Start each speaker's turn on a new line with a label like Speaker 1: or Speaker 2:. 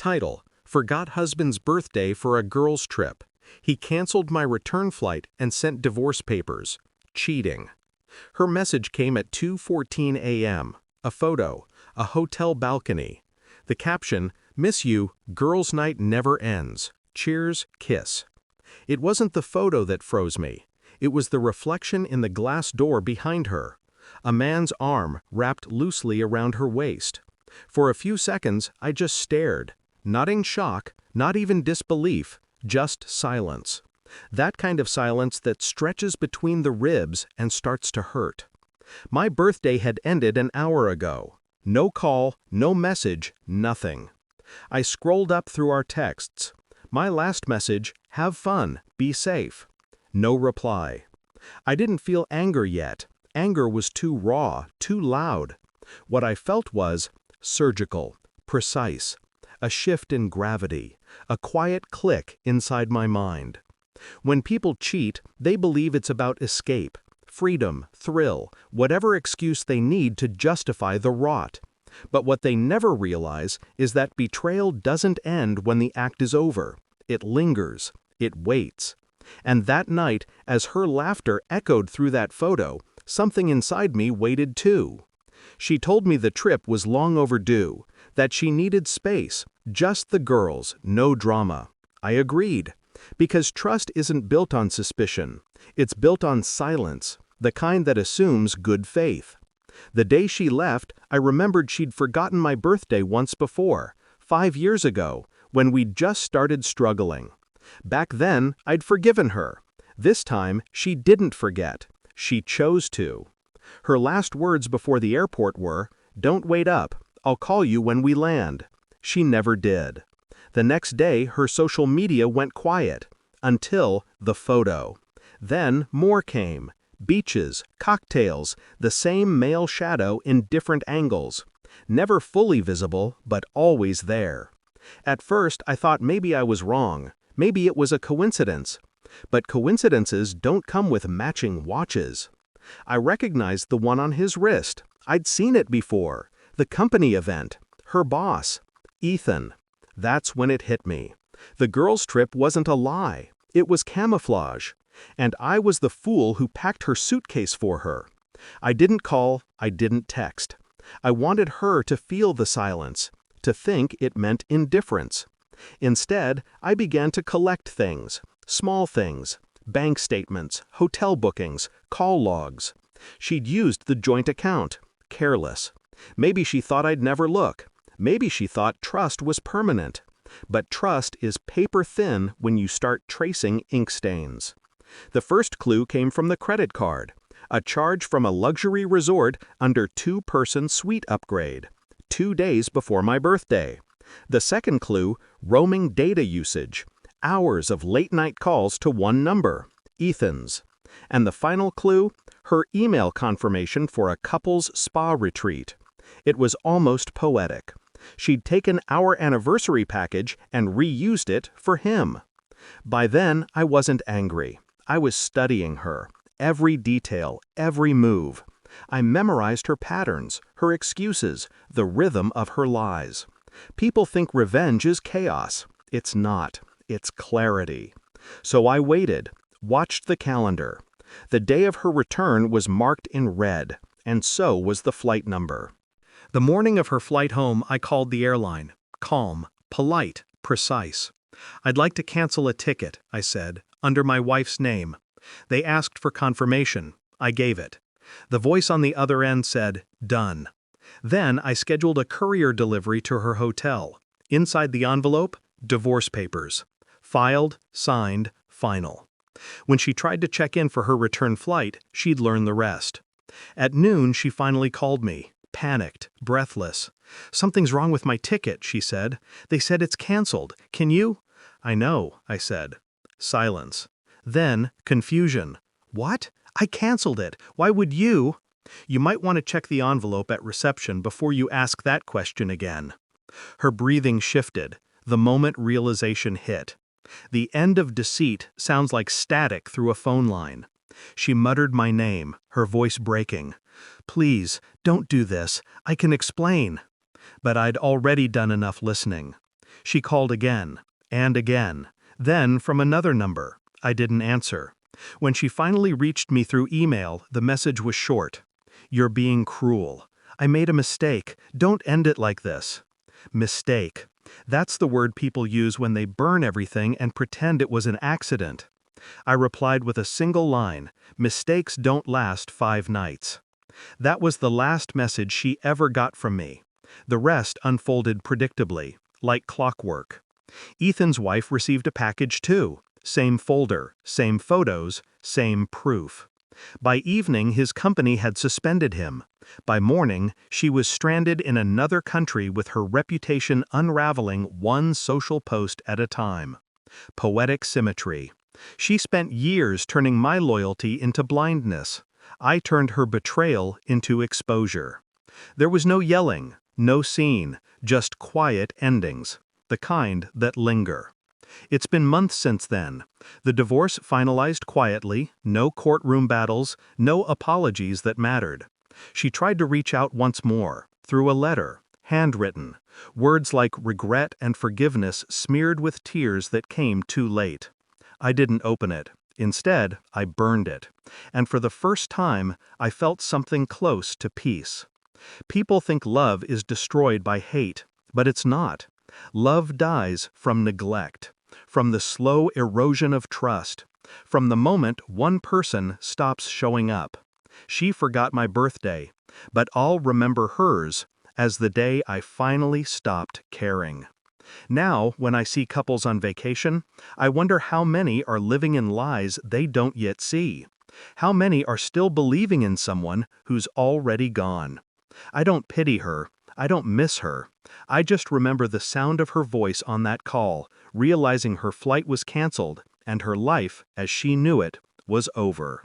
Speaker 1: Title: Forgot husband's birthday for a girls' trip. He canceled my return flight and sent divorce papers. Cheating. Her message came at 2:14 a.m. A photo, a hotel balcony. The caption: "Miss you, girls' night never ends. Cheers, kiss." It wasn't the photo that froze me. It was the reflection in the glass door behind her. A man's arm wrapped loosely around her waist. For a few seconds, I just stared. Not in shock, not even disbelief, just silence. That kind of silence that stretches between the ribs and starts to hurt. My birthday had ended an hour ago. No call, no message, nothing. I scrolled up through our texts. My last message: "Have fun, be safe." No reply. I didn't feel anger yet. Anger was too raw, too loud. What I felt was surgical, precise, a shift in gravity, a quiet click inside my mind. When people cheat, they believe it's about escape, freedom, thrill, whatever excuse they need to justify the rot. But what they never realize is that betrayal doesn't end when the act is over. It lingers. It waits. And that night, as her laughter echoed through that photo, something inside me waited too. She told me the trip was long overdue, that she needed space, just the girls, no drama. I agreed. Because trust isn't built on suspicion. It's built on silence, the kind that assumes good faith. The day she left, I remembered she'd forgotten my birthday once before, 5 years ago, when we'd just started struggling. Back then, I'd forgiven her. This time, she didn't forget. She chose to. Her last words before the airport were, "Don't wait up. I'll call you when we land." She never did. The next day, her social media went quiet. Until the photo. Then more came. Beaches, cocktails, the same male shadow in different angles. Never fully visible, but always there. At first, I thought maybe I was wrong. Maybe it was a coincidence. But coincidences don't come with matching watches. I recognized the one on his wrist. I'd seen it before. The company event. Her boss. Ethan. That's when it hit me. The girls' trip wasn't a lie. It was camouflage. And I was the fool who packed her suitcase for her. I didn't call, I didn't text. I wanted her to feel the silence, to think it meant indifference. Instead, I began to collect things, small things, bank statements, hotel bookings, call logs. She'd used the joint account, careless. Maybe she thought I'd never look. Maybe she thought trust was permanent. But trust is paper thin when you start tracing ink stains. The first clue came from the credit card, a charge from a luxury resort under two-person suite upgrade, 2 days before my birthday. The second clue, roaming data usage, hours of late-night calls to one number, Ethan's. And the final clue, her email confirmation for a couple's spa retreat. It was almost poetic. She'd taken our anniversary package and reused it for him. By then, I wasn't angry. I was studying her, every detail, every move. I memorized her patterns, her excuses, the rhythm of her lies. People think revenge is chaos. It's not. It's clarity. So I waited, watched the calendar. The day of her return was marked in red, and so was the flight number. The morning of her flight home, I called the airline. Calm, polite, precise. "I'd like to cancel a ticket," I said, "under my wife's name." They asked for confirmation. I gave it. The voice on the other end said, "Done." Then I scheduled a courier delivery to her hotel. Inside the envelope, divorce papers. Filed, signed, final. When she tried to check in for her return flight, she'd learned the rest. At noon, she finally called me, panicked, breathless. "Something's wrong with my ticket," she said. "They said it's canceled. Can you?" "I know," I said. Silence. Then, confusion. "What? I canceled it. Why would you?" "You might want to check the envelope at reception before you ask that question again." Her breathing shifted, the moment realization hit. The end of deceit sounds like static through a phone line. She muttered my name, her voice breaking. "Please, don't do this. I can explain." But I'd already done enough listening. She called again, and again, then from another number. I didn't answer. When she finally reached me through email, the message was short. "You're being cruel. I made a mistake. Don't end it like this." Mistake. That's the word people use when they burn everything and pretend it was an accident. I replied with a single line, "Mistakes don't last 5 nights." That was the last message she ever got from me. The rest unfolded predictably, like clockwork. Ethan's wife received a package too. Same folder, same photos, same proof. By evening, his company had suspended him. By morning, she was stranded in another country with her reputation unraveling one social post at a time. Poetic symmetry. She spent years turning my loyalty into blindness. I turned her betrayal into exposure. There was no yelling, no scene, just quiet endings, the kind that linger. It's been months since then. The divorce finalized quietly, no courtroom battles, no apologies that mattered. She tried to reach out once more, through a letter, handwritten, words like regret and forgiveness smeared with tears that came too late. I didn't open it. Instead, I burned it. And for the first time, I felt something close to peace. People think love is destroyed by hate, but it's not. Love dies from neglect, from the slow erosion of trust, from the moment one person stops showing up. She forgot my birthday, but I'll remember hers as the day I finally stopped caring. Now, when I see couples on vacation, I wonder how many are living in lies they don't yet see. How many are still believing in someone who's already gone. I don't pity her. I don't miss her. I just remember the sound of her voice on that call, realizing her flight was canceled and her life, as she knew it, was over.